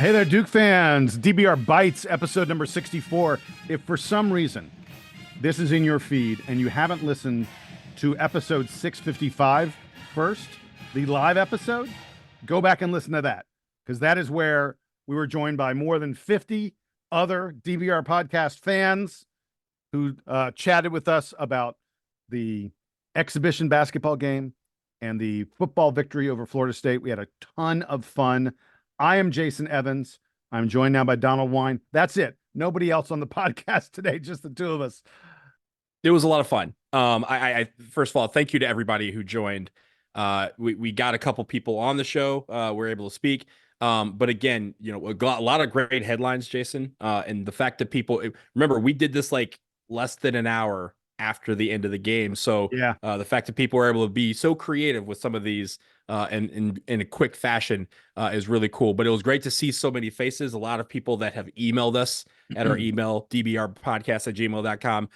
Hey there, Duke fans. DBR Bites, episode number 64. If for some reason this is in your feed and you haven't listened to episode 655 first, the live episode, go back and listen to that, because that is where we were joined by more than 50 other DBR podcast fans who chatted with us about the exhibition basketball game and the football victory over Florida State. We had a ton of fun. I am Jason Evans. I'm joined now by Donald Wine. That's it. Nobody else on the podcast today, just the two of us. It was a lot of fun. I first of all, thank you to everybody who joined. We got a couple people on the show. We're able to speak. But again, we got a lot of great headlines, Jason. And the fact that remember, we did this like less than an hour after the end of the game. So Yeah. the fact that people were able to be so creative with some of these and in a quick fashion is really cool. But it was great to see so many faces. A lot of people that have emailed us at our email, dbrpodcast@gmail.com.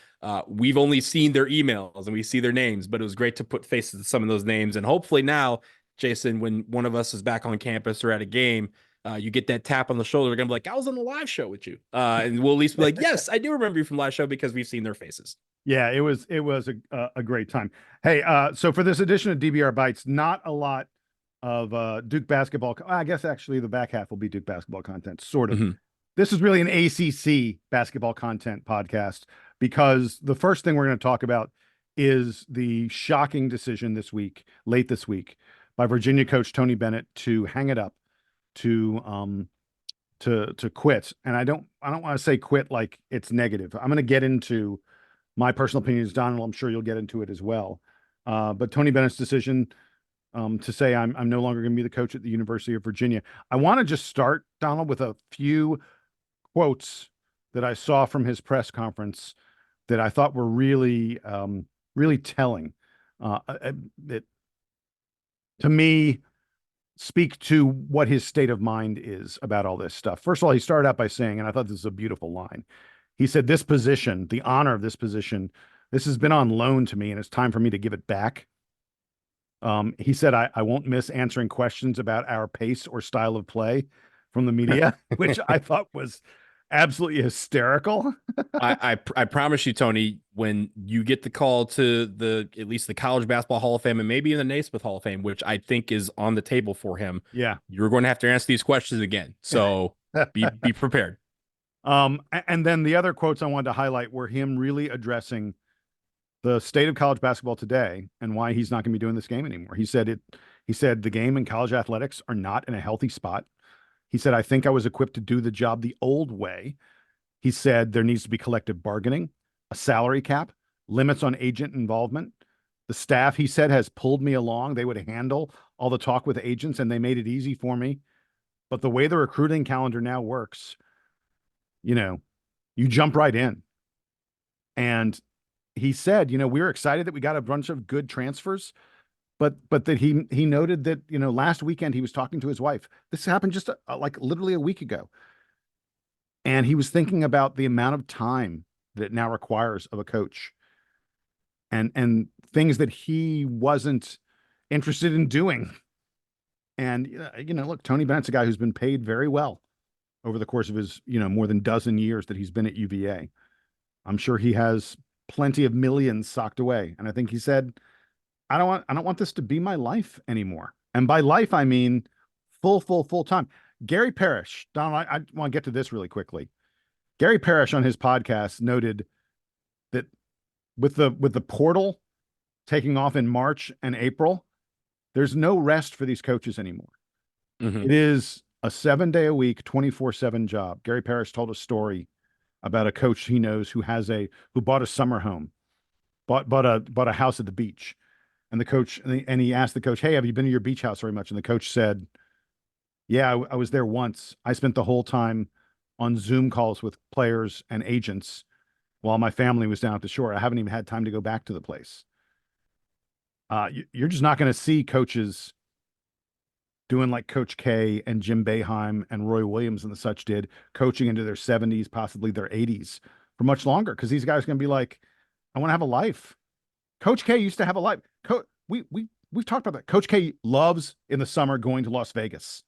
We've only seen their emails and we see their names, but it was great to put faces to some of those names. And hopefully now, Jason, when one of us is back on campus or at a game, you get that tap on the shoulder. We're going to be like, I was on the live show with you. And we'll at least be like, yes, I do remember you from live show because we've seen their faces. Yeah, it was a great time. Hey, so for this edition of DBR Bites, not a lot of Duke basketball. I guess actually the back half will be Duke basketball content, sort of. Mm-hmm. This is really an ACC basketball content podcast, because the first thing we're going to talk about is the shocking decision late this week, by Virginia coach Tony Bennett to hang it up, to quit. And I don't want to say quit like it's negative. I'm going to get into my personal opinions, Donald. I'm sure you'll get into it as well. But Tony Bennett's decision to say I'm no longer going to be the coach at the University of Virginia. I want to just start, Donald, with a few quotes that I saw from his press conference that I thought were really, really telling. That, to me, speak to what his state of mind is about all this stuff. First of all, he started out by saying, and I thought this is a beautiful line, he said, this position, the honor of this position, this has been on loan to me, and it's time for me to give it back. He said, I won't miss answering questions about our pace or style of play from the media, which I thought was absolutely hysterical. I promise you, Tony, when you get the call to at least the College Basketball Hall of Fame and maybe in the Naismith Hall of Fame, which I think is on the table for him, yeah, you're going to have to answer these questions again. So be prepared. And then the other quotes I wanted to highlight were him really addressing the state of college basketball today and why he's not going to be doing this game anymore. He said the game and college athletics are not in a healthy spot. He said, I think I was equipped to do the job the old way. He said there needs to be collective bargaining, a salary cap, limits on agent involvement. The staff, he said, has pulled me along. They would handle all the talk with agents and they made it easy for me. But the way the recruiting calendar now works, you jump right in. And he said, we were excited that we got a bunch of good transfers, but that he noted that, last weekend he was talking to his wife. This happened just like literally a week ago. And he was thinking about the amount of time that it now requires of a coach and things that he wasn't interested in doing. And, look, Tony Bennett's a guy who's been paid very well over the course of his, more than dozen years that he's been at UVA. I'm sure he has plenty of millions socked away. And I think he said, I don't want this to be my life anymore. And by life, I mean full time. Gary Parrish, Donald, I want to get to this really quickly. Gary Parrish on his podcast noted that with the portal taking off in March and April, there's no rest for these coaches anymore. Mm-hmm. It is a 7-day-a-week, 24/7 job. Gary Parrish told a story about a coach he knows who bought a summer home, bought a house at the beach. And the coach, and he asked the coach, hey, have you been to your beach house very much? And the coach said, yeah, I was there once. I spent the whole time on Zoom calls with players and agents while my family was down at the shore. I haven't even had time to go back to the place. You're just not going to see coaches doing like Coach K and Jim Boeheim and Roy Williams and the such did, coaching into their 70s, possibly their 80s for much longer. Because these guys are going to be like, I want to have a life. Coach K used to have a life. We've talked about that. Coach K loves in the summer going to Las Vegas.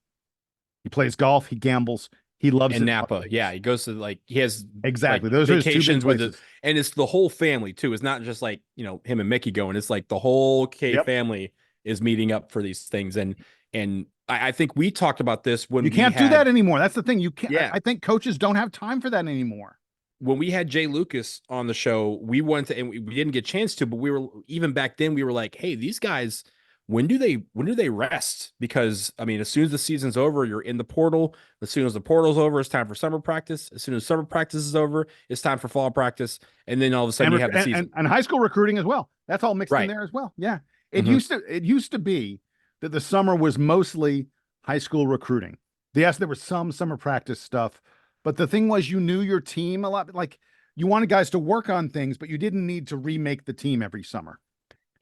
He plays golf. He gambles. He loves And it. Napa. Yeah. He goes to like, he has Exactly. like Those are his two big vacations with it. places. And it's the whole family too. It's not just like, him and Mickey going. It's like the whole K Yep. family is meeting up for these things. And I think we talked about this You when we can't do that had, anymore. That's the thing. You can't. yeah, I think coaches don't have time for that anymore. when we had Jay Lucas on the show, we wanted to, and we didn't get a chance to, but we were, even back then, we were like, hey, these guys, when do they rest? Because I mean, as soon as the season's over, you're in the portal. As soon as the portal's over, it's time for summer practice. As soon as summer practice is over, it's time for fall practice. And then all of a sudden And, you have the season. and high school recruiting as well. That's all mixed in Right. there as well. Yeah. Mhm. It used to be that the summer was mostly high school recruiting. Yes, there was some summer practice stuff, but the thing was you knew your team a lot. Like you wanted guys to work on things, but you didn't need to remake the team every summer.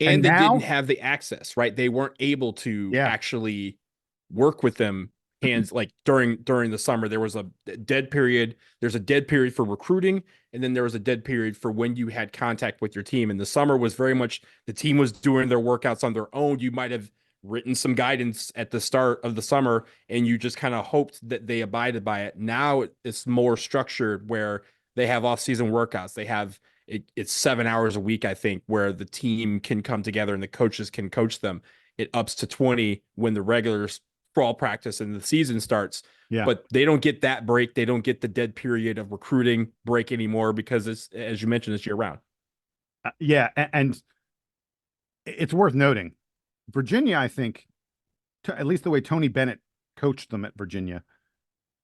And they didn't have the access, right? They weren't able to Yeah. actually work with them hands like during the summer. There was a dead period. There's a dead period for recruiting, and then there was a dead period for when you had contact with your team. And the summer was very much the team was doing their workouts on their own. You might have written some guidance at the start of the summer, and you just kind of hoped that they abided by it. Now it's more structured where they have off-season workouts. They have it's 7 hours a week, I think, where the team can come together and the coaches can coach them. It ups to 20 when the regular fall practice and the season starts. Yeah. But they don't get that break. They don't get the dead period of recruiting break anymore because it's, as you mentioned, it's year round. Yeah. And it's worth noting Virginia, I think, at least the way Tony Bennett coached them at Virginia,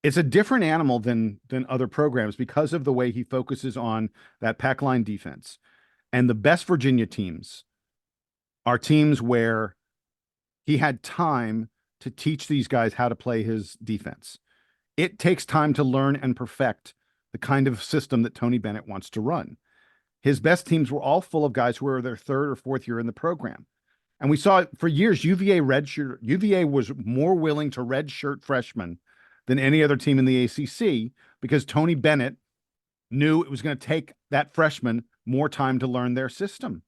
it's a different animal than other programs because of the way he focuses on that pack line defense. And the best Virginia teams are teams where he had time to teach these guys how to play his defense. It takes time to learn and perfect the kind of system that Tony Bennett wants to run. His best teams were all full of guys who were their third or fourth year in the program. And we saw it for years. UVA was more willing to redshirt freshmen than any other team in the ACC because Tony Bennett knew it was going to take that freshman more time to learn their system.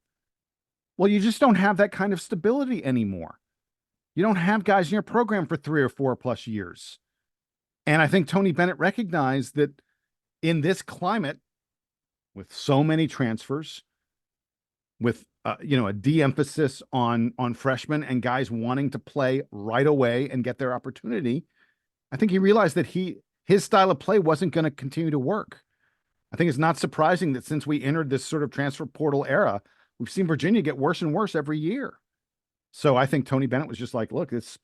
Well, you just don't have that kind of stability anymore. You don't have guys in your program for 3 or 4+ years. And I think Tony Bennett recognized that in this climate, with so many transfers, with a de-emphasis on freshmen and guys wanting to play right away and get their opportunity, I think he realized that his style of play wasn't going to continue to work. I think it's not surprising that since we entered this sort of transfer portal era, we've seen Virginia get worse and worse every year. So I think Tony Bennett was just like, look, this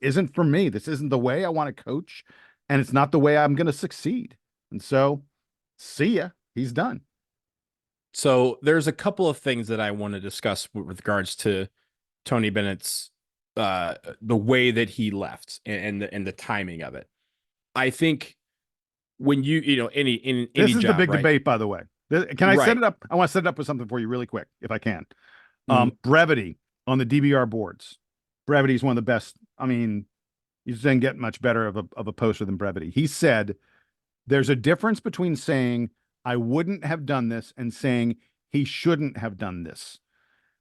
isn't for me. This isn't the way I want to coach, and it's not the way I'm going to succeed. And so, see ya. He's done. So there's a couple of things that I want to discuss with regards to Tony Bennett's the way that he left and the timing of it. I think when any This is job, the big right? debate, by the way. Can I set Right. it up? I want to set it up with something for you really quick, if I can. Mhm. Brevity on the DBR boards. Brevity is one of the best. I mean, you didn't get much better of a poster than Brevity. He said there's a difference between saying I wouldn't have done this and saying he shouldn't have done this.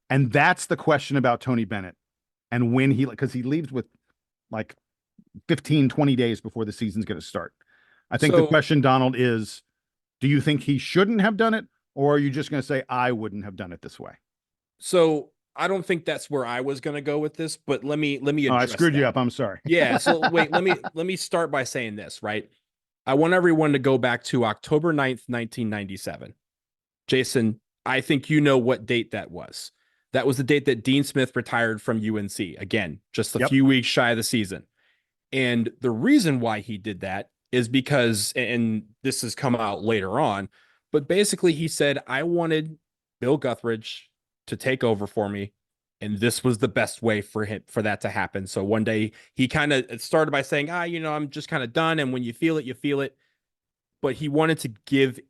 And that's the question about Tony Bennett and when because he leaves with like 15, 20 days before the season's going to start. I think the question, Donald, is, do you think he shouldn't have done it? Or are you just going to say, I wouldn't have done it this way? So I don't think that's where I was going to go with this, but let me Oh, I address screwed you that. up. I'm sorry. Yeah. So wait, let me start by saying this, right? I want everyone to go back to October 9th, 1997. Jason, I think you know what date that was. That was the date that Dean Smith retired from UNC. Again, just a Yep. few weeks shy of the season. And the reason why he did that is because, and this has come out later on, but basically he said, I wanted Bill Guthridge to take over for me. And this was the best way for him for that to happen. So one day he kind of started by saying, I'm just kind of done. And when you feel it, you feel it. But he wanted to give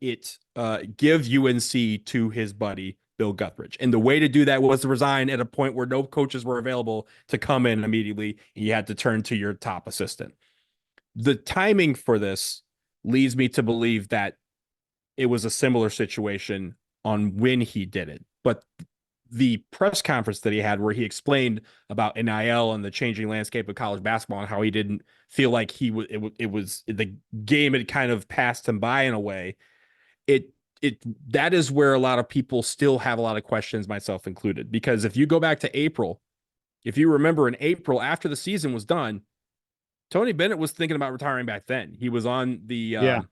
UNC to his buddy Bill Guthridge. And the way to do that was to resign at a point where no coaches were available to come in immediately. And you had to turn to your top assistant. The timing for this leads me to believe that it was a similar situation on when he did it. But the press conference that he had where he explained about NIL and the changing landscape of college basketball and how he didn't feel like it was the game had kind of passed him by in a way. It that is where a lot of people still have a lot of questions, myself included, because if you go back to April, if you remember in April after the season was done, Tony Bennett was thinking about retiring back then. He was on the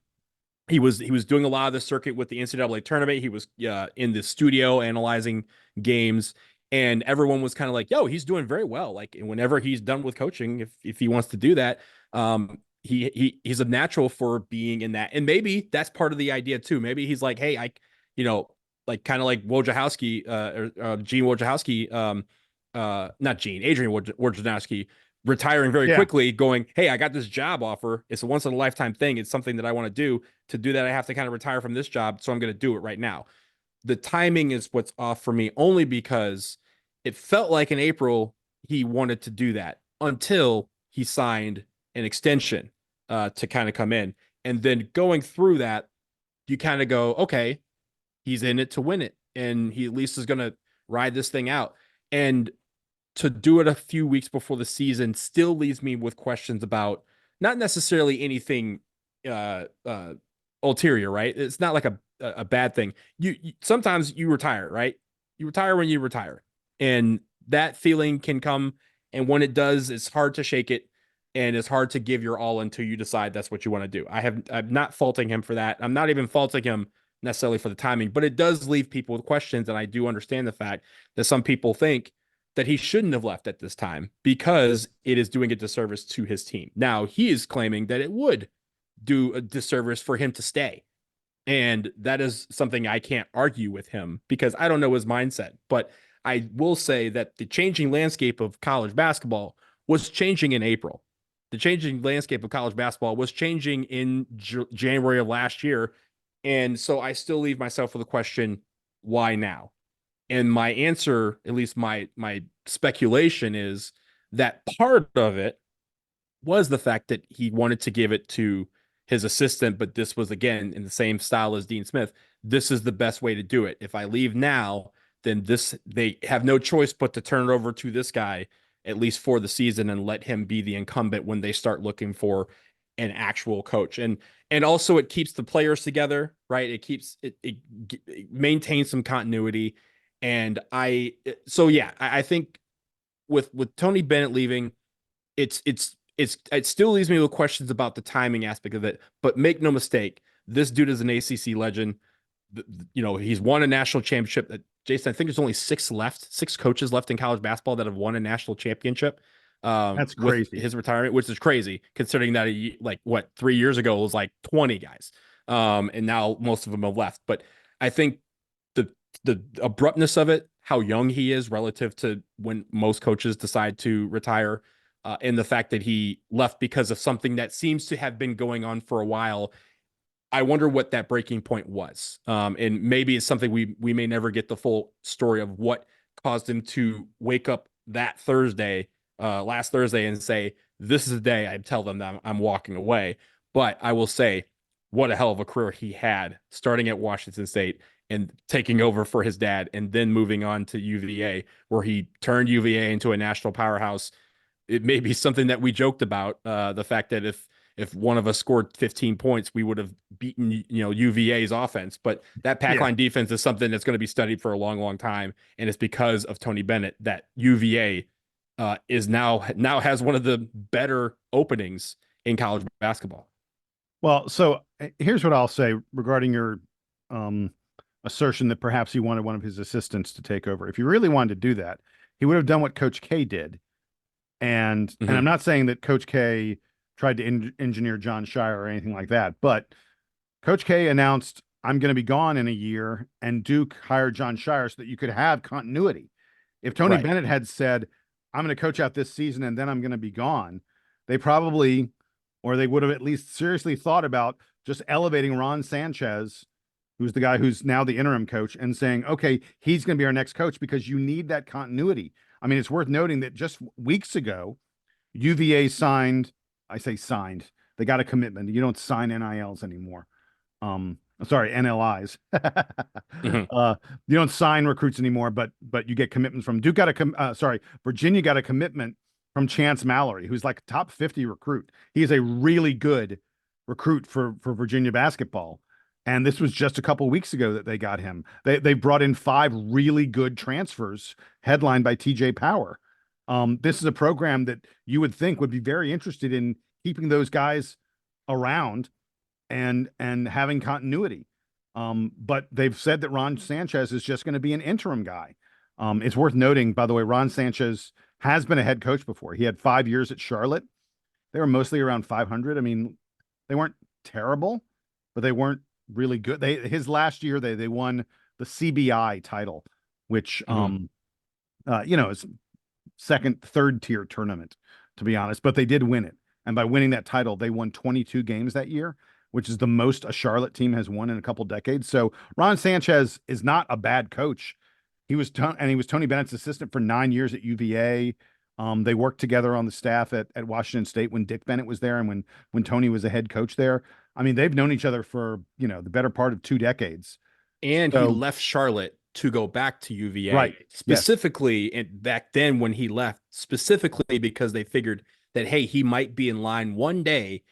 he was doing a lot of the circuit with the NCAA tournament. He was in the studio analyzing games, and everyone was kind of like, "Yo, he's doing very well." Like, whenever he's done with coaching, if he wants to do that, he's a natural for being in that, and maybe that's part of the idea too. Maybe he's like, "Hey, like kind of like Wojciechowski, Gene Wojciechowski, not Gene, Adrian Wojciechowski." Retiring very quickly, going, "Hey, I got this job offer. It's a once in a lifetime thing. It's something that I want to do. To do that, I have to kind of retire from this job. So I'm going to do it right now." The timing is what's off for me, only because it felt like in April he wanted to do that until he signed an extension to kind of come in. And then going through that, you kind of go, okay, he's in it to win it. And he at least is going to ride this thing out. And to do it a few weeks before the season still leaves me with questions about not necessarily anything ulterior, right? It's not like a bad thing. You sometimes you retire, right? You retire when you retire, and that feeling can come. And when it does, it's hard to shake it, and it's hard to give your all until you decide that's what you want to do. I'm not faulting him for that. I'm not even faulting him necessarily for the timing, but it does leave people with questions, and I do understand the fact that some people think that he shouldn't have left at this time because it is doing a disservice to his team. Now, he is claiming that it would do a disservice for him to stay. And that is something I can't argue with him because I don't know his mindset. But I will say that the changing landscape of college basketball was changing in April. The changing landscape of college basketball was changing in January of last year. And so I still leave myself with a question, why now? And my answer, at least my speculation, is that part of it was the fact that he wanted to give it to his assistant, but this was, again, in the same style as Dean Smith. This is the best way to do it. If I leave now, then they have no choice but to turn it over to this guy, at least for the season, and let him be the incumbent when they start looking for an actual coach. And also it keeps the players together, right? It maintains some continuity. And I think with Tony Bennett leaving, it still leaves me with questions about the timing aspect of it. But make no mistake, this dude is an ACC legend. He's won a national championship. Jason, I think there's only six coaches left in college basketball that have won a national championship. That's crazy. With his retirement, which is crazy considering that 3 years ago it was like 20 guys. And now most of them have left. But I think the abruptness of it, how young he is relative to when most coaches decide to retire, and the fact that he left because of something that seems to have been going on for a while. I wonder what that breaking point was. And maybe it's something we may never get the full story of what caused him to wake up that last Thursday, and say, this is the day I tell them that I'm walking away. But I will say, what a hell of a career he had, starting at Washington State and taking over for his dad, and then moving on to UVA, where he turned UVA into a national powerhouse. It may be something that we joked about, the fact that if one of us scored 15 points, we would have beaten UVA's offense. But that pack line defense is something that's going to be studied for a long, long time, and it's because of Tony Bennett that UVA is now has one of the better openings in college basketball. Well, so here's what I'll say regarding your assertion that perhaps he wanted one of his assistants to take over. If he really wanted to do that, he would have done what Coach K did. And I'm not saying that Coach K tried to engineer John Shire or anything like that, but Coach K announced, I'm going to be gone in a year, and Duke hired John Shire so that you could have continuity. If Tony Bennett had said, I'm going to coach out this season and then I'm going to be gone, they would have at least seriously thought about just elevating Ron Sanchez, who's the guy who's now the interim coach, and saying, okay, he's going to be our next coach, because you need that continuity. I mean, it's worth noting that just weeks ago, UVA signed, they got a commitment. You don't sign NILs anymore. sorry, NLIs. Mhm. You don't sign recruits anymore, but you get commitments from Duke. Virginia got a commitment from Chance Mallory, who's like a top 50 recruit. He is a really good recruit for Virginia basketball. And this was just a couple weeks ago that they got him. They brought in 5 really good transfers, headlined by TJ Power. This is a program that you would think would be very interested in keeping those guys around and having continuity. But they've said that Ron Sanchez is just going to be an interim guy. It's worth noting, by the way, Ron Sanchez has been a head coach before. He had 5 years at Charlotte. They were mostly around 500. I mean, they weren't terrible, but they weren't really good. His last year they won the CBI title, which Mhm. is second, third tier tournament, to be honest, but they did win it. And by winning that title, they won 22 games that year, which is the most a Charlotte team has won in a couple decades. So Ron Sanchez is not a bad coach. He was Tony Bennett's assistant for 9 years at UVA. They worked together on the staff at Washington State when Dick Bennett was there and when Tony was a head coach there. I mean, they've known each other for, the better part of 2 decades. And he So, left Charlotte to go back to UVA right. Yes. specifically, and back then when he left, specifically because they figured that, hey, he might be in line one day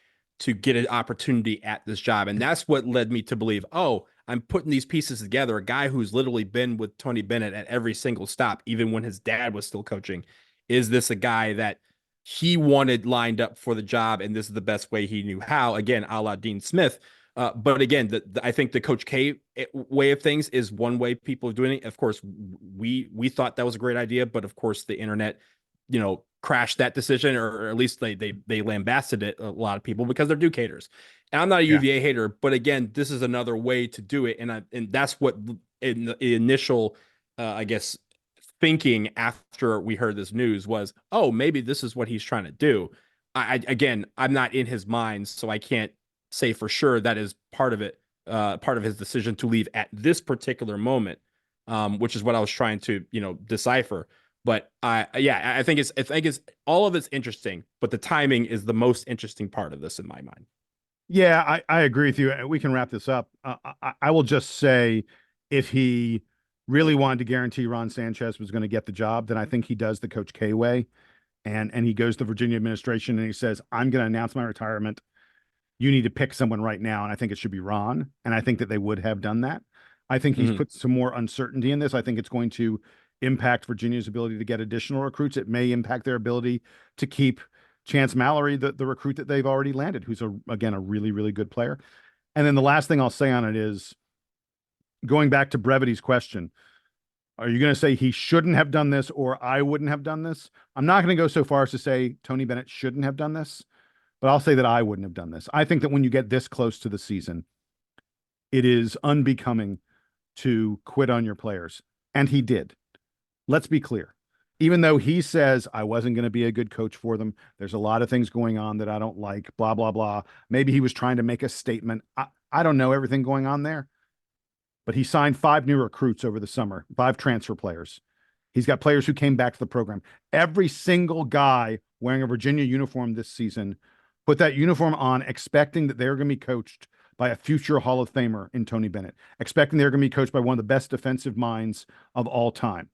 to get an opportunity at this job. And that's what led me to believe, oh, I'm putting these pieces together. A guy who's literally been with Tony Bennett at every single stop, even when his dad was still coaching. Is this a guy that he wanted lined up for the job? And this is the best way he knew how, again, a la Dean Smith. But again, I think the Coach K way of things is one way people are doing it. Of course, we thought that was a great idea, but of course, the internet, crashed that decision, or at least they lambasted it, a lot of people, because they're Duke haters. And I'm not a Yeah. UVA hater, but again, this is another way to do it, and that's what in the initial, I guess, thinking after we heard this news was, oh, maybe this is what he's trying to do. Again, I'm not in his mind, so I can't say for sure that is part of it, part of his decision to leave at this particular moment, which is what I was trying to, decipher. But I think it's all of it's interesting, but the timing is the most interesting part of this in my mind. Yeah, I agree with you. We can wrap this up. I will just say, if he really wanted to guarantee Ron Sanchez was going to get the job, then I think he does the Coach K way, and he goes to Virginia administration and he says, "I'm going to announce my retirement. You need to pick someone right now." And I think it should be Ron. And I think that they would have done that. I think he's Mhm. put some more uncertainty in this. I think it's going to impact Virginia's ability to get additional recruits. It may impact their ability to keep Chance Mallory, the recruit that they've already landed, who's again a really, really good player. And then the last thing I'll say on it is, going back to Brevity's question, are you going to say he shouldn't have done this or I wouldn't have done this? I'm not going to go so far as to say Tony Bennett shouldn't have done this, but I'll say that I wouldn't have done this. I think that when you get this close to the season, it is unbecoming to quit on your players. And he did. Let's be clear. Even though he says, I wasn't going to be a good coach for them, there's a lot of things going on that I don't like, blah, blah, blah. Maybe he was trying to make a statement. I don't know everything going on there, but he signed 5 new recruits over the summer, 5 transfer players. He's got players who came back to the program. Every single guy wearing a Virginia uniform this season put that uniform on expecting that they're going to be coached by a future Hall of Famer in Tony Bennett, expecting they're going to be coached by one of the best defensive minds of all time.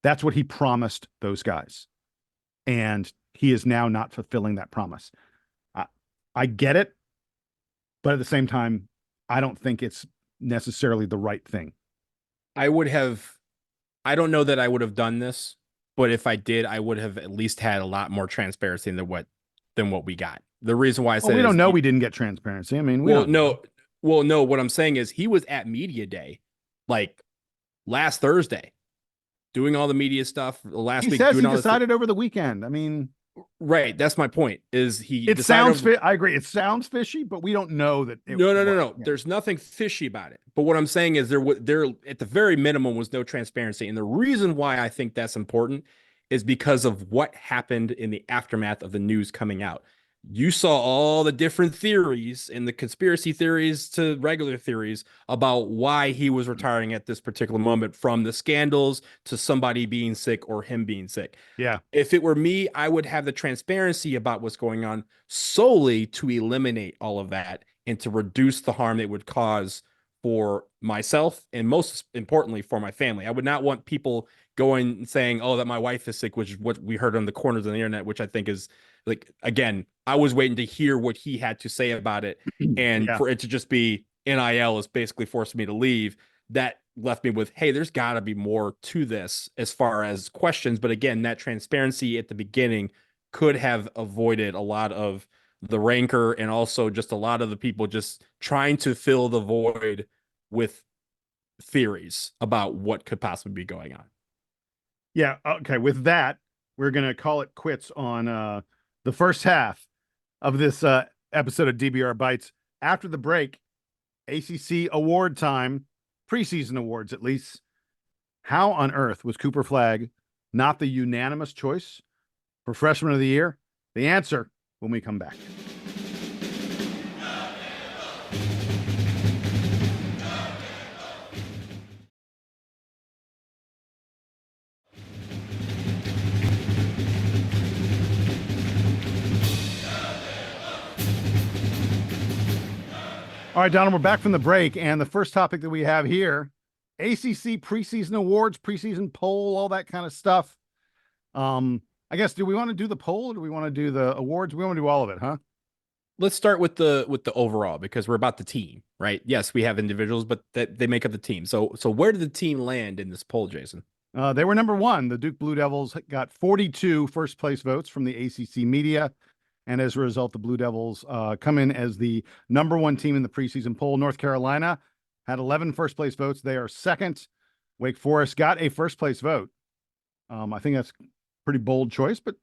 That's what he promised those guys. And he is now not fulfilling that promise. I, I get it, but at the same time, I don't think it's necessarily the right thing. I would have, I don't know that I would have done this, but if I did, I would have at least had a lot more transparency than what we got. The reason why I Well, said we it don't is, know we didn't get transparency. I mean, we well, don't know. no, what I'm saying is he was at media day, like last Thursday, doing all the media stuff last He week, says doing he all this. decided over the weekend. I mean, Right. That's my point, is he it decided sounds over. fit. I agree. It sounds fishy, but we don't know that it No, no, no, was. no. Yeah. There's nothing fishy about it. But what I'm saying is there at the very minimum was no transparency. And the reason why I think that's important is because of what happened in the aftermath of the news coming out. You saw all the different theories, and the conspiracy theories to regular theories about why he was retiring at this particular moment, from the scandals to somebody being sick or him being sick. Yeah. If it were me, I would have the transparency about what's going on solely to eliminate all of that and to reduce the harm it would cause for myself and most importantly for my family. I would not want people going and saying, "Oh, that my wife is sick," which is what we heard on the corners of the internet, which I think is like, again, I was waiting to hear what he had to say about it, and Yeah. for it to just be NIL is basically forcing me to leave. That left me with, hey, there's got to be more to this as far as questions. But again, that transparency at the beginning could have avoided a lot of the rancor and also just a lot of the people just trying to fill the void with theories about what could possibly be going on. Yeah. Okay. With that, we're going to call it quits on the first half of this episode of DBR Bites. After the break, ACC award time, preseason awards at least. How on earth was Cooper Flagg not the unanimous choice for Freshman of the Year? The answer when we come back. All right, Donald, we're back from the break, and the first topic that we have here, ACC preseason awards, preseason poll, all that kind of stuff. I guess, do we want to do the poll or do we want to do the awards? We want to do all of it, huh? Let's start with the overall because we're about the team, right? Yes, we have individuals, but that they make up the team. So where did the team land in this poll, Jason? They were number one. The Duke Blue Devils got 42 first place votes from the ACC media. And as a result, the Blue Devils come in as the number one team in the preseason poll. North Carolina had 11 first place votes. They are second. Wake Forest got a first place vote. I think that's a pretty bold choice, but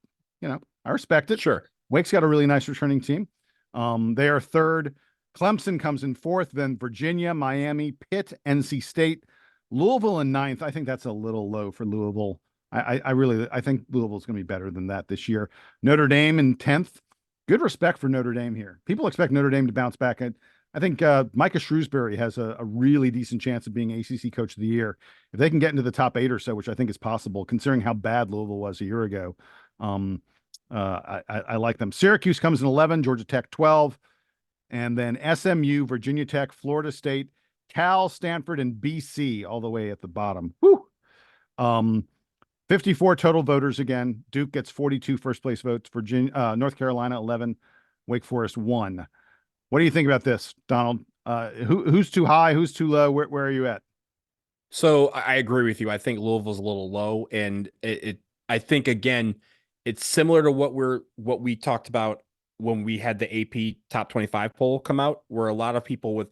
I respect it. Sure. Wake's got a really nice returning team. They are third. Clemson comes in fourth, then Virginia, Miami, Pitt, NC State, Louisville in ninth. I think that's a little low for Louisville. I think Louisville's going to be better than that this year. Notre Dame in 10th. Good respect for Notre Dame here. People expect Notre Dame to bounce back. I think Micah Shrewsbury has a really decent chance of being ACC Coach of the Year. If they can get into the top 8 or so, which I think is possible, considering how bad Louisville was a year ago. I like them. Syracuse comes in 11, Georgia Tech 12, and then SMU, Virginia Tech, Florida State, Cal, Stanford, and BC all the way at the bottom. Whew. 54 total voters again. Duke gets 42 first place votes. Virginia, North Carolina 11, Wake Forest 1. What do you think about this, Donald? Who's too high? Who's too low? Where are you at? So I agree with you. I think Louisville's a little low, and I think again, it's similar to what we talked about when we had the AP top 25 poll come out, where a lot of people with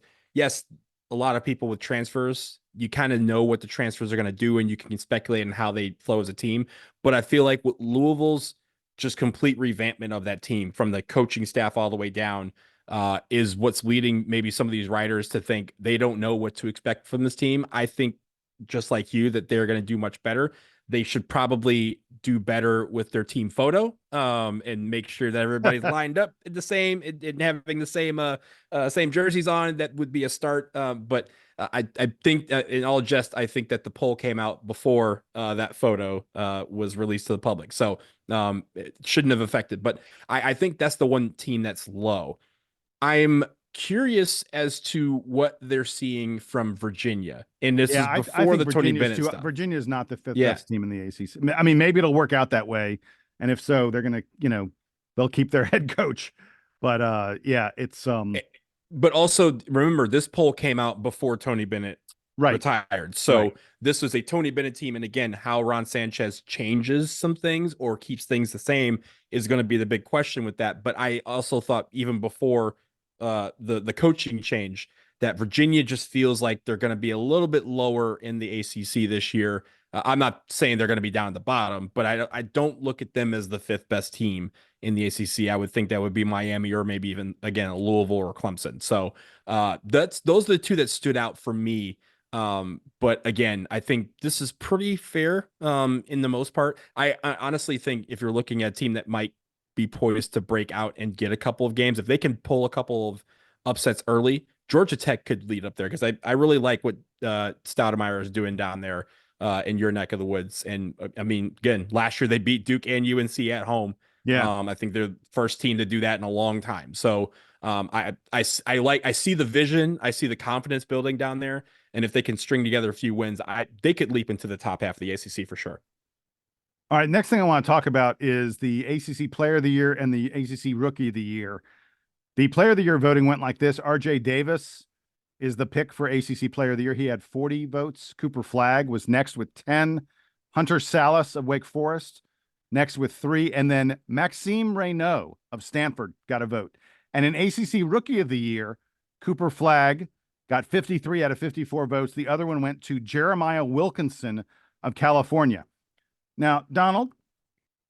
transfers, you kind of know what the transfers are going to do, and you can speculate on how they flow as a team. But I feel like with Louisville's just complete revampment of that team from the coaching staff all the way down is what's leading maybe some of these writers to think they don't know what to expect from this team. I think just like you, that they're going to do much better. They should probably do better with their team photo and make sure that everybody's lined up in the same and having the same jerseys on. That would be a start. But I think in all jest, I think that the poll came out before that photo was released to the public. So it shouldn't have affected. But I think that's the one team that's low. I'm curious as to what they're seeing from Virginia, and this is before the Tony Bennett stuff. Virginia is not the fifth best team in the ACC. I mean, maybe it'll work out that way, and if so, they're gonna, they'll keep their head coach. But it's But also remember, this poll came out before Tony Bennett retired, so this was a Tony Bennett team, and again, how Ron Sanchez changes some things or keeps things the same is going to be the big question with that. But I also thought even before the coaching change that Virginia just feels like they're going to be a little bit lower in the ACC this year. I'm not saying they're going to be down at the bottom, but I don't look at them as the fifth best team in the ACC. I would think that would be Miami or maybe even again Louisville or Clemson. So those are the two that stood out for me. But again, I think this is pretty fair in the most part. I honestly think if you're looking at a team that might be poised to break out and get a couple of games, if they can pull a couple of upsets early, Georgia Tech could lead up there because I really like what Stoudemire is doing down there in your neck of the woods. And I mean, again, last year they beat Duke and UNC at home. Yeah. I think they're the first team to do that in a long time. So I see the vision, I see the confidence building down there, and if they can string together a few wins, they could leap into the top half of the ACC for sure. All right, next thing I want to talk about is the ACC Player of the Year and the ACC Rookie of the Year. The Player of the Year voting went like this. RJ Davis is the pick for ACC Player of the Year. He had 40 votes. Cooper Flagg was next with 10. Hunter Salas of Wake Forest next with 3. And then Maxime Reynaud of Stanford got a vote. And in ACC Rookie of the Year, Cooper Flagg got 53 out of 54 votes. The other one went to Jeremiah Wilkinson of California. Now, Donald,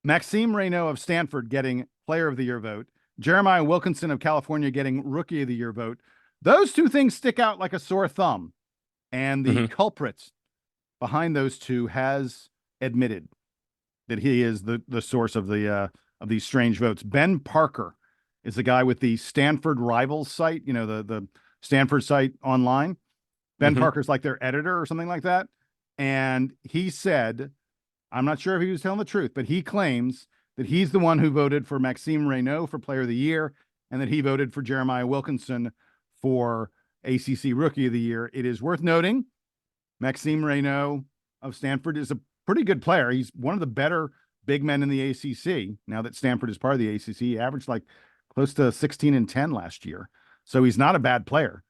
Maxime Reynaud of Stanford getting Player of the Year vote, Jeremiah Wilkinson of California getting Rookie of the Year vote. Those two things stick out like a sore thumb. And the culprit behind those two has admitted that he is the source of these strange votes. Ben Parker is the guy with the Stanford Rivals site, you know, the Stanford site online. Ben Parker's like their editor or something like that. And he said, I'm not sure if he was telling the truth, but he claims that he's the one who voted for Maxime Reynaud for Player of the Year and that he voted for Jeremiah Wilkinson for ACC Rookie of the Year. It is worth noting Maxime Reynaud of Stanford is a pretty good player. He's one of the better big men in the ACC. Now that Stanford is part of the ACC, he averaged like close to 16 and 10 last year. So he's not a bad player.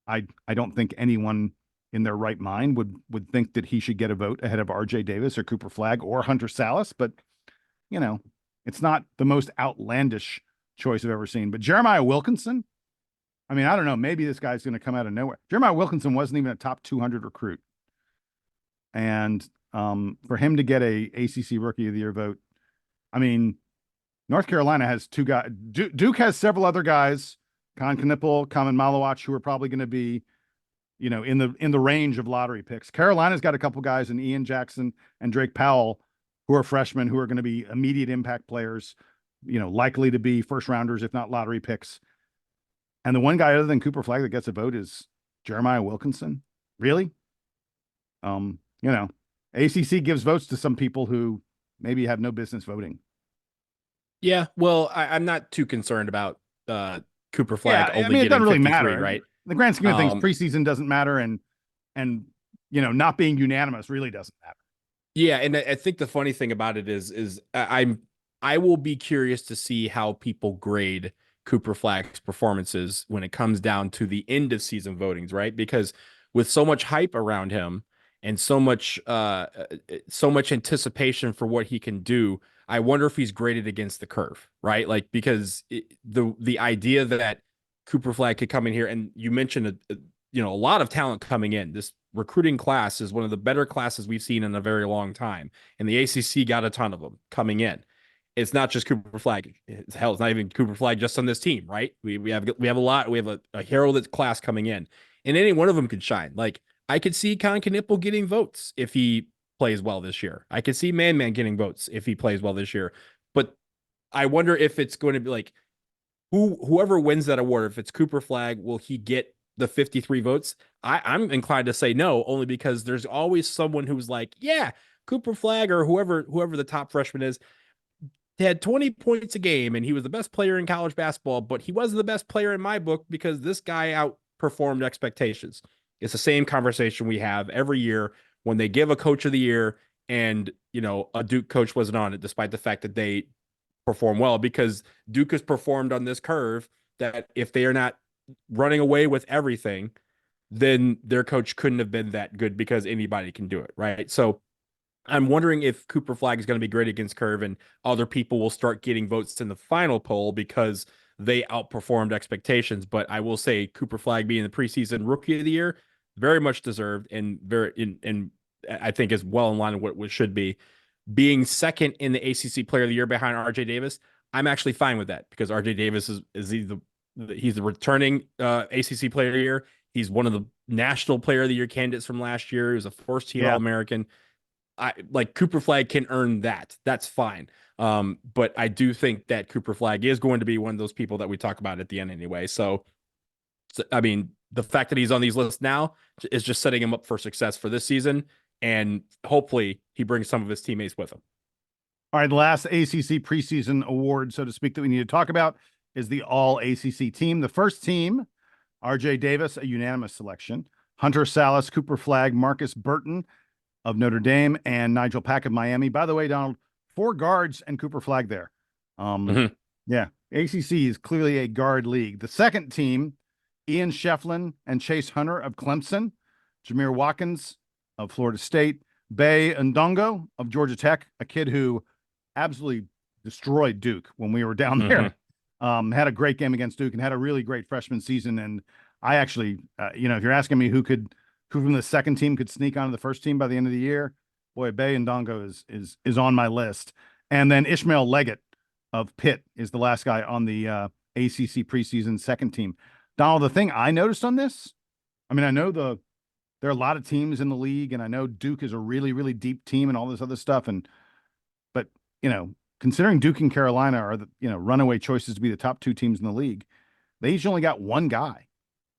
I don't think anyone in their right mind would think that he should get a vote ahead of RJ Davis or Cooper Flagg or Hunter Salas, but you know, it's not the most outlandish choice I've ever seen. But Jeremiah Wilkinson, I mean, I don't know, maybe this guy's going to come out of nowhere. Jeremiah Wilkinson wasn't even a top 200 recruit. And for him to get a ACC Rookie of the Year vote, I mean, North Carolina has two guys. Duke has several other guys, Con Knipple, Kamen Malawach, who are probably going to be, you know, in the range of lottery picks. Carolina's got a couple guys in Ian Jackson and Drake Powell, who are freshmen, who are going to be immediate impact players, you know, likely to be first rounders, if not lottery picks. And the one guy other than Cooper Flagg that gets a vote is Jeremiah Wilkinson. Really? You know, ACC gives votes to some people who maybe have no business voting. Yeah, well, I'm not too concerned about Cooper Flagg only I mean, it getting doesn't really 53, matter, right? In the grand scheme of things, preseason doesn't matter, and you know, not being unanimous really doesn't matter. Yeah, and I think the funny thing about it is I will be curious to see how people grade Cooper Flagg's performances when it comes down to the end of season votings, right? Because with so much hype around him and so much anticipation for what he can do, I wonder if he's graded against the curve, right? Like, because the idea that Cooper Flagg could come in here, and you mentioned a lot of talent coming in. This recruiting class is one of the better classes we've seen in a very long time, and the ACC got a ton of them coming in. It's not just Cooper Flagg. Hell, it's not even Cooper Flagg just on this team, right? We have a lot. We have a heralded class coming in, and any one of them could shine. Like, I could see Con Knipple getting votes if he plays well this year. I could see Man getting votes if he plays well this year. But I wonder if it's going to be like whoever wins that award. If it's Cooper Flagg, will he get the 53 votes? I'm inclined to say no, only because there's always someone who's like, yeah, Cooper Flagg or whoever the top freshman is, had 20 points a game and he was the best player in college basketball, but he wasn't the best player in my book because this guy outperformed expectations. It's the same conversation we have every year when they give a coach of the year and, you know, a Duke coach wasn't on it, despite the fact that they perform well, because Duke has performed on this curve that if they are not running away with everything, then their coach couldn't have been that good because anybody can do it, right? So I'm wondering if Cooper Flagg is going to be great against curve and other people will start getting votes in the final poll because they outperformed expectations. But I will say Cooper Flagg being the preseason Rookie of the Year, very much deserved and I think is well in line with what should be. Being second in the ACC Player of the Year behind RJ Davis, I'm actually fine with that because RJ Davis he's the returning ACC Player of the Year. He's one of the National Player of the Year candidates from last year. He was a first team All-American. I like Cooper Flagg can earn that. That's fine. But I do think that Cooper Flagg is going to be one of those people that we talk about at the end anyway. So I mean, the fact that he's on these lists now is just setting him up for success for this season. And hopefully he brings some of his teammates with him. All right, the last ACC preseason award, so to speak, that we need to talk about is the All-ACC team. The first team, R.J. Davis, a unanimous selection. Hunter Salas, Cooper Flagg, Marcus Burton of Notre Dame, and Nigel Pack of Miami. By the way, Donald, 4 guards and Cooper Flagg there. Yeah, ACC is clearly a guard league. The second team, Ian Shefflin and Chase Hunter of Clemson, Jameer Watkins of Florida State, Bae Ndongo of Georgia Tech, a kid who absolutely destroyed Duke when we were down there. Had a great game against Duke and had a really great freshman season. And I actually, if you're asking me who from the second team could sneak onto the first team by the end of the year, boy, Bae Ndongo is on my list. And then Ishmael Leggett of Pitt is the last guy on the ACC preseason second team. Donald, the thing I noticed on this, I mean, I know there are a lot of teams in the league, and I know Duke is a really, really deep team and all this other stuff. But considering Duke and Carolina are the runaway choices to be the top 2 teams in the league, they each only got 1 guy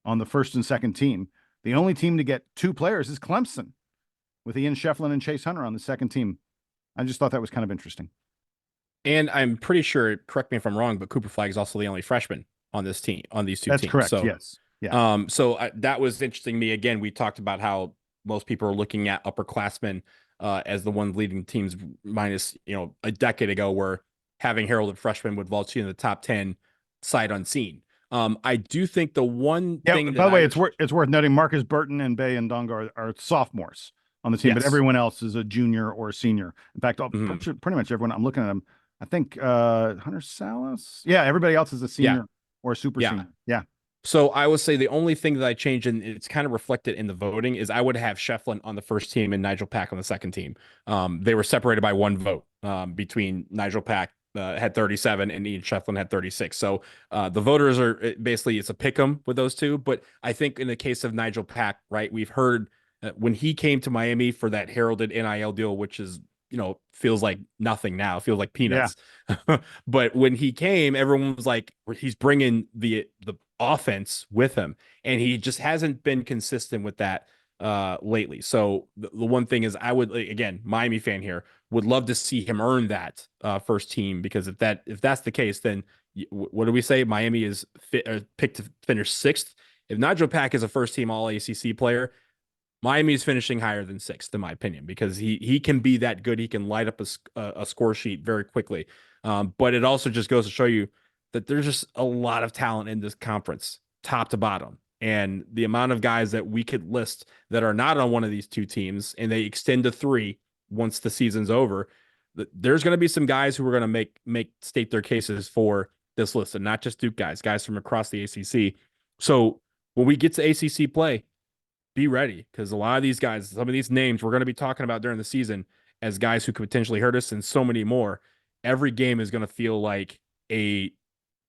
on the first and second team. The only team to get 2 players is Clemson, with Ian Shefflin and Chase Hunter on the second team. I just thought that was kind of interesting. And I'm pretty sure, correct me if I'm wrong, but Cooper Flagg is also the only freshman on this team, on these 2 That's teams. Correct. So, yes. Yeah. That was interesting to me. Again, we talked about how most people are looking at upperclassmen as the one leading teams, minus, a decade ago, where having heralded freshmen would vault you in the top 10 sight unseen. I do think the one thing. By the way, it's worth noting Marcus Burton and Bae Ndongo are sophomores on the team, but everyone else is a junior or a senior. In fact, pretty much everyone. I'm looking at them. I think Hunter Salas. Yeah, everybody else is a senior or a super senior. Yeah. So I would say the only thing that I changed, and it's kind of reflected in the voting, is I would have Shefflin on the first team and Nigel Pack on the second team. They were separated by 1 vote between Nigel Pack had 37 and Ian Shefflin had 36. So the voters are basically, it's a pick 'em with those 2. But I think in the case of Nigel Pack, right, we've heard when he came to Miami for that heralded NIL deal, which is, feels like nothing now, feels like peanuts. Yeah. But when he came, everyone was like, he's bringing the offense with him, and he just hasn't been consistent with that lately. So the one thing is, I would, again, Miami fan here, would love to see him earn that first team, because if that's the case, then what do we say? Miami is picked to finish 6th. If Nigel Pack is a first team All-ACC player, Miami is finishing higher than 6th, in my opinion, because he can be that good. He can light up a score sheet very quickly. But it also just goes to show you that there's just a lot of talent in this conference, top to bottom. And the amount of guys that we could list that are not on one of these 2 teams, and they extend to 3 once the season's over, there's going to be some guys who are going to state their cases for this list, and not just Duke guys from across the ACC. So when we get to ACC play, be ready, because a lot of these guys, some of these names we're going to be talking about during the season as guys who could potentially hurt us, and so many more. Every game is going to feel like a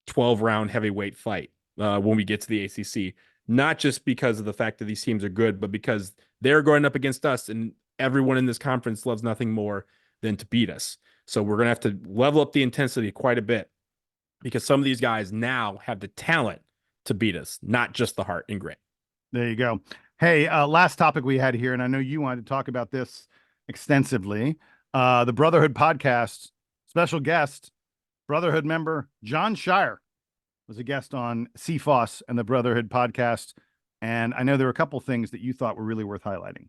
12-round heavyweight fight when we get to the ACC, not just because of the fact that these teams are good, but because they're going up against us, and everyone in this conference loves nothing more than to beat us. So we're going to have to level up the intensity quite a bit, because some of these guys now have the talent to beat us, not just the heart and grit. There you go. Hey, last topic we had here, and I know you wanted to talk about this extensively. The Brotherhood podcast, special guest, Brotherhood member John Shire was a guest on CFOS and the Brotherhood podcast. And I know there were a couple things that you thought were really worth highlighting.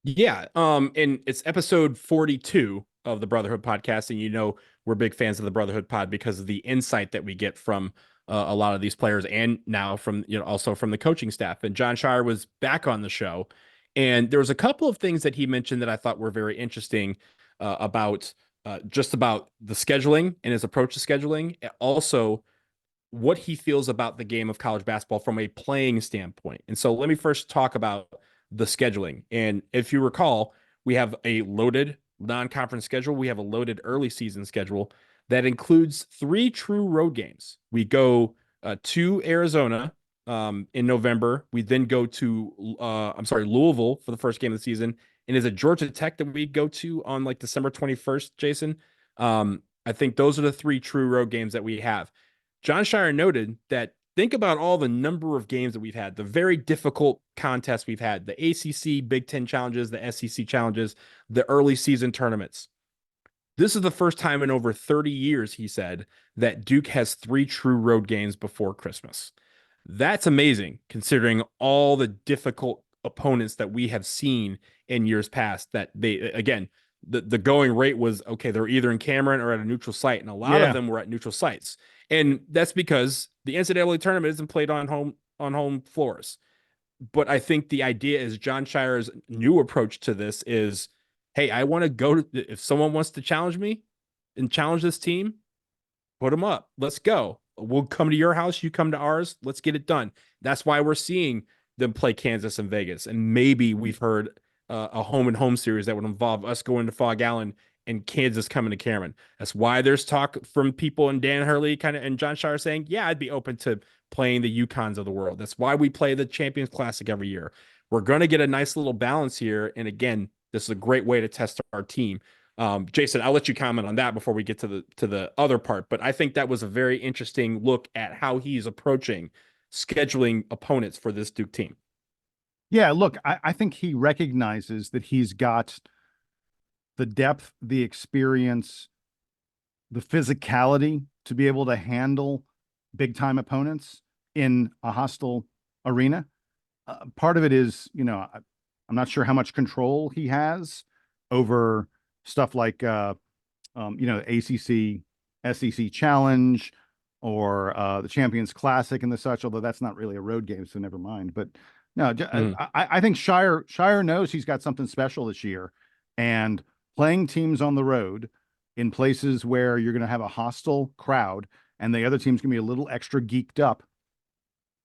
Yeah. And it's episode 42 of the Brotherhood podcast. And, we're big fans of the Brotherhood pod because of the insight that we get from a lot of these players, and now from, also from the coaching staff. And John Shire was back on the show, and there was a couple of things that he mentioned that I thought were very interesting about just about the scheduling and his approach to scheduling. Also, what he feels about the game of college basketball from a playing standpoint. And so let me first talk about the scheduling. And if you recall, we have a loaded non-conference schedule. We have a loaded early season schedule that includes 3 true road games. We go to Arizona in November. We then go to, Louisville for the first game of the season. And is it Georgia Tech that we go to on like December 21st, Jason? I think those are the 3 true road games that we have. John Shire noted that think about all the number of games that we've had, the very difficult contests we've had, the ACC, Big Ten challenges, the SEC challenges, the early season tournaments. This is the first time in over 30 years, he said, that Duke has 3 true road games before Christmas. That's amazing considering all the difficult opponents that we have seen in years past. That they, again, the going rate was okay, they're either in Cameron or at a neutral site, and a lot of Yeah. them were at neutral sites. And that's because the NCAA tournament isn't played on home floors. But I think the idea is John Shire's new approach to this is, hey, I want to go to, if someone wants to challenge me and challenge this team, put them up. Let's go. We'll come to your house. You come to ours. Let's get it done. That's why we're seeing them play Kansas and Vegas. And maybe we've heard a home and home series that would involve us going to Fog Allen and Kansas coming to Cameron. That's why there's talk from people and Dan Hurley kind of and John Shire saying, yeah, I'd be open to playing the UConns of the world. That's why we play the Champions Classic every year. We're going to get a nice little balance here. And again, this is a great way to test our team. Jason, I'll let you comment on that before we get to the other part, but I think that was a very interesting look at how he's approaching scheduling opponents for this Duke team. Yeah, look, I think he recognizes that he's got the depth, the experience, the physicality to be able to handle big time opponents in a hostile arena. Part of it is, I'm not sure how much control he has over stuff like, ACC, SEC Challenge, or the Champions Classic and the such. Although that's not really a road game, so never mind. But no, I think Shire knows he's got something special this year, and playing teams on the road in places where you're going to have a hostile crowd and the other team's going to be a little extra geeked up.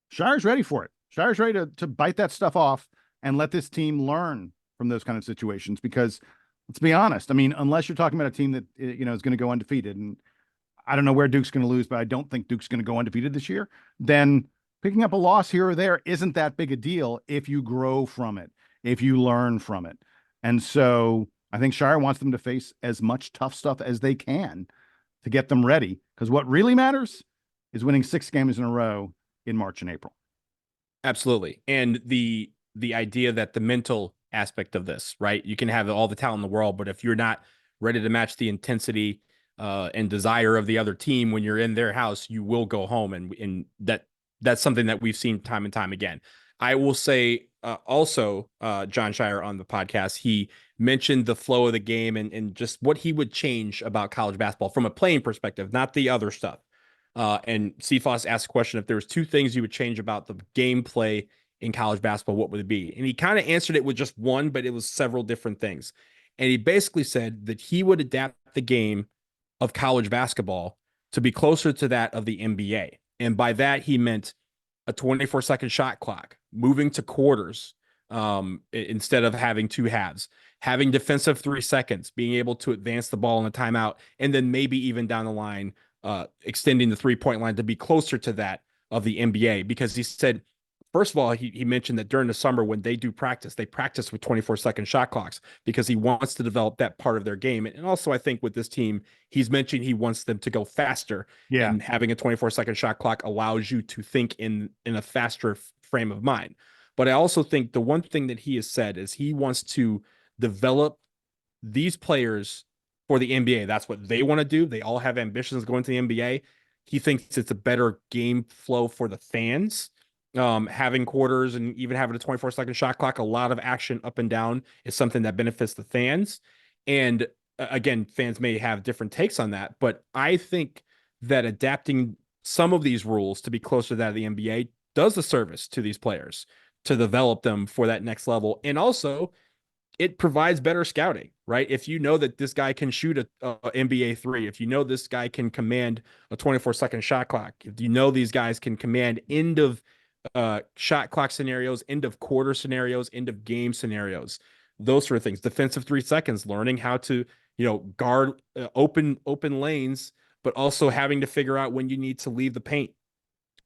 Shire's ready for it. Shire's ready to bite that stuff off and let this team learn from those kind of situations, because let's be honest. I mean, unless you're talking about a team that, is going to go undefeated, and I don't know where Duke's going to lose, but I don't think Duke's going to go undefeated this year, then picking up a loss here or there isn't that big a deal if you grow from it, if you learn from it. And so I think Shire wants them to face as much tough stuff as they can to get them ready, because what really matters is winning 6 games in a row in March and April. Absolutely. And the idea that the mental aspect of this, right? You can have all the talent in the world, but if you're not ready to match the intensity and desire of the other team when you're in their house, you will go home. And that's something that we've seen time and time again. I will say also, John Shire on the podcast, he mentioned the flow of the game and just what he would change about college basketball from a playing perspective, not the other stuff. And CFOS asked a question, if there was 2 things you would change about the gameplay in college basketball, what would it be? And he kind of answered it with just one, but it was several different things. And he basically said that he would adapt the game of college basketball to be closer to that of the NBA. And by that, he meant a 24-second shot clock, moving to quarters instead of having 2 halves, having defensive 3 seconds, being able to advance the ball in a timeout, and then maybe even down the line, extending the 3-point line to be closer to that of the NBA. Because he said, first of all, he mentioned that during the summer when they do practice, they practice with 24-second shot clocks because he wants to develop that part of their game. And also, I think with this team, he's mentioned he wants them to go faster. Yeah. And having a 24-second shot clock allows you to think in a faster frame of mind. But I also think the one thing that he has said is he wants to develop these players for the NBA. That's what they want to do. They all have ambitions going to the NBA. He thinks it's a better game flow for the fans. Having quarters and even having a 24-second shot clock, a lot of action up and down is something that benefits the fans. And again, fans may have different takes on that, but I think that adapting some of these rules to be closer to that of the NBA does a service to these players to develop them for that next level. And also, it provides better scouting, right? If you know that this guy can shoot a NBA 3, if you know this guy can command a 24-second shot clock, if you know these guys can command end of shot clock scenarios, end of quarter scenarios, end of game scenarios, those sort of things. Defensive 3 seconds, learning how to, guard open lanes, but also having to figure out when you need to leave the paint.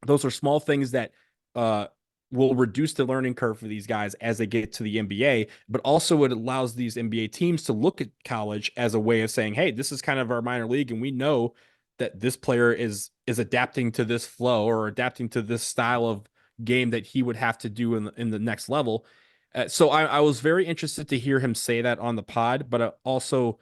Those are small things that will reduce the learning curve for these guys as they get to the NBA, but also it allows these NBA teams to look at college as a way of saying, hey, this is kind of our minor league, and we know that this player is adapting to this flow or adapting to this style of game that he would have to do in the next level. So I was very interested to hear him say that on the pod, but also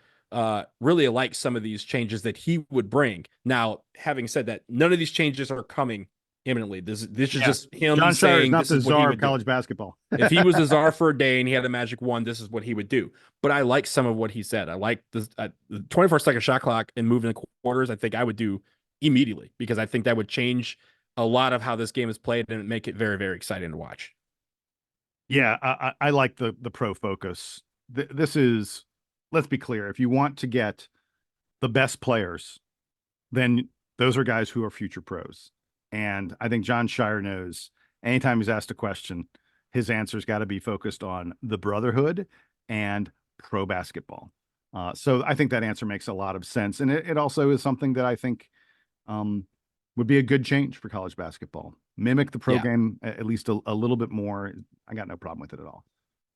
really like some of these changes that he would bring. Now, having said that, none of these changes are coming imminently. This is just him John Shire is saying not this the is what he czar would of do. college basketball. If he was the czar for a day and he had a magic wand, this is what he would do. But I like some of what he said. I like the 24-second shot clock and moving the quarters. I think I would do immediately, because I think that would change a lot of how this game is played and make it very, very exciting to watch. Yeah, I like the pro focus. This is, let's be clear, if you want to get the best players, then those are guys who are future pros. And I think John Shire knows anytime he's asked a question, his answer's got to be focused on the brotherhood and pro basketball. So I think that answer makes a lot of sense. And it also is something that I think would be a good change for college basketball. Mimic the pro game at least a little bit more. I got no problem with it at all.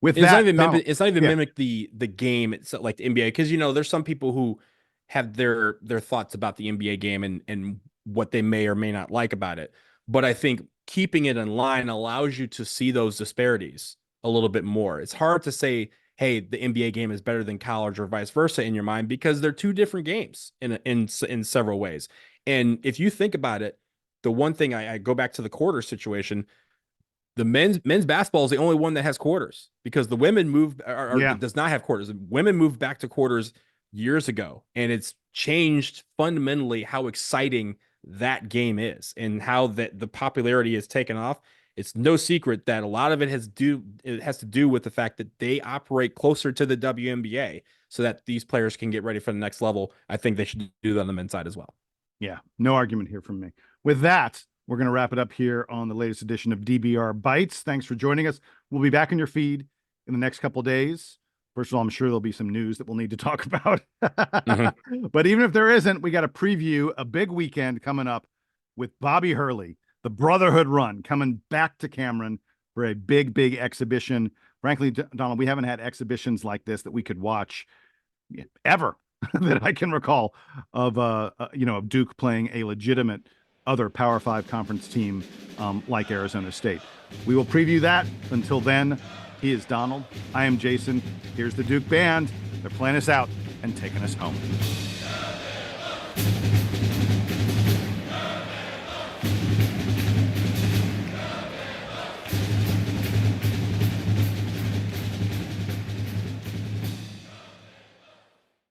With It's that, not even mimic the game. It's like the NBA, because there's some people who have their thoughts about the NBA game and what they may or may not like about it. But I think keeping it in line allows you to see those disparities a little bit more. It's hard to say, hey, the NBA game is better than college or vice versa in your mind, because they're two different games in several ways. And if you think about it, the one thing I go back to the quarter situation, the men's basketball is the only one that has quarters, because the women does not have quarters. Women moved back to quarters years ago, and it's changed fundamentally how exciting that game is and how the popularity has taken off. It's no secret that a lot of it has to do with the fact that they operate closer to the WNBA, so that these players can get ready for the next level. I think they should do that on the men's side as well. Yeah, no argument here from me. With that, we're going to wrap it up here on the latest edition of DBR Bites. Thanks for joining us. We'll be back in your feed in the next couple of days. First of all, I'm sure there'll be some news that we'll need to talk about. But even if there isn't, we got to preview a big weekend coming up with Bobby Hurley, the Brotherhood Run, coming back to Cameron for a big, big exhibition. Frankly, Donald, we haven't had exhibitions like this that we could watch ever that I can recall of Duke playing a legitimate other Power 5 conference team like Arizona State. We will preview that. Until then, he is Donald. I am Jason. Here's the Duke Band. They're playing us out and taking us home.